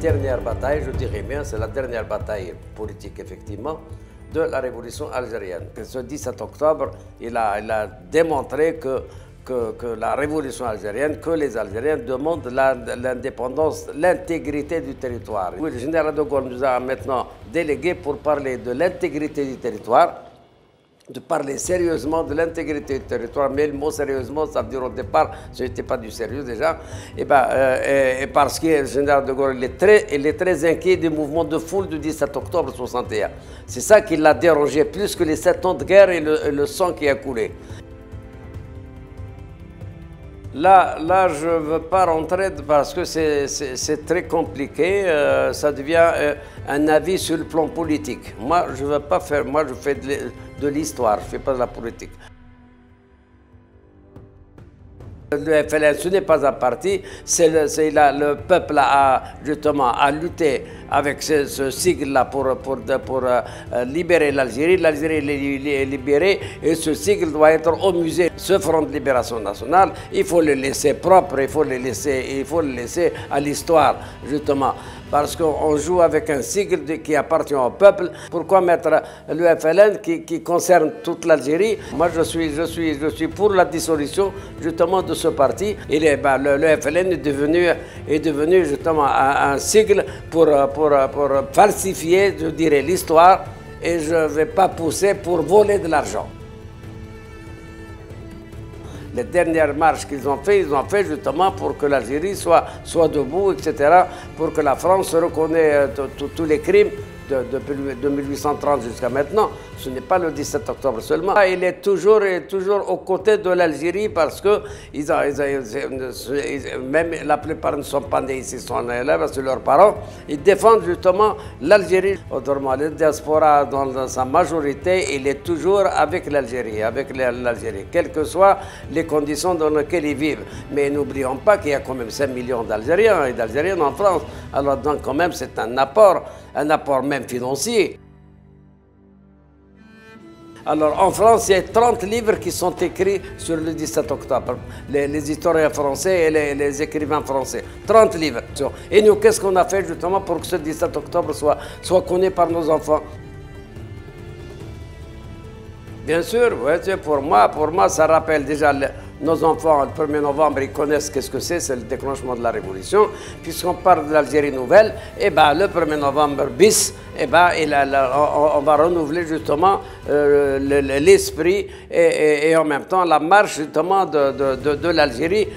dernière bataille, je dirais bien, c'est la dernière bataille politique, effectivement, de la révolution algérienne. Ce 17 octobre, il a démontré que la révolution algérienne, que les Algériens demandent l'indépendance, l'intégrité du territoire. Oui, le général de Gaulle nous a maintenant délégués pour parler de l'intégrité du territoire, de parler sérieusement de l'intégrité du territoire, mais le mot sérieusement, ça veut dire au départ, ce n'était pas du sérieux déjà, et parce que le général de Gaulle il est très inquiet du mouvement de foule du 17 octobre 61. C'est ça qui l'a dérangé, plus que les 7 ans de guerre et le sang qui a coulé. Là, je ne veux pas rentrer parce que c'est très compliqué, ça devient un avis sur le plan politique. Moi, je ne veux pas faire, moi je fais de l'histoire, je ne fais pas de la politique. Le FLN, ce n'est pas un parti, le peuple justement a lutté avec ce sigle-là pour libérer l'Algérie. L'Algérie est libérée et ce sigle doit être au musée. Ce Front de Libération Nationale, il faut le laisser propre, il faut le laisser à l'histoire, justement. Parce qu'on joue avec un sigle qui appartient au peuple. Pourquoi mettre le FLN qui concerne toute l'Algérie? Moi, je suis pour la dissolution, justement, de ce parti. Le FLN est devenu justement un sigle pour falsifier, je dirais, l'histoire. Et je ne vais pas pousser pour voler de l'argent. Les dernières marches qu'ils ont fait justement pour que l'Algérie soit debout, etc., pour que la France reconnaisse tous les crimes de 1830 jusqu'à maintenant. Ce n'est pas le 17 octobre seulement. Il est toujours aux côtés de l'Algérie parce que même la plupart ne sont pas nés ici, ils sont là, c'est leurs parents. Ils défendent justement l'Algérie. Autrement, le diaspora, dans sa majorité, il est toujours avec l'Algérie, quelles que soient les conditions dans lesquelles ils vivent. Mais n'oublions pas qu'il y a quand même 5 millions d'Algériens et d'Algériennes en France. Alors donc quand même c'est un apport même financier. Alors en France, il y a 30 livres qui sont écrits sur le 17 octobre. Les historiens français et les écrivains français. 30 livres. Et nous, qu'est-ce qu'on a fait justement pour que ce 17 octobre soit connu par nos enfants? Bien sûr, ouais, pour moi, ça rappelle déjà nos enfants, le 1er novembre, ils connaissent qu'est-ce que c'est le déclenchement de la Révolution. Puisqu'on parle de l'Algérie nouvelle, et le 1er novembre bis, on va renouveler justement l'esprit et en même temps la marche justement de l'Algérie.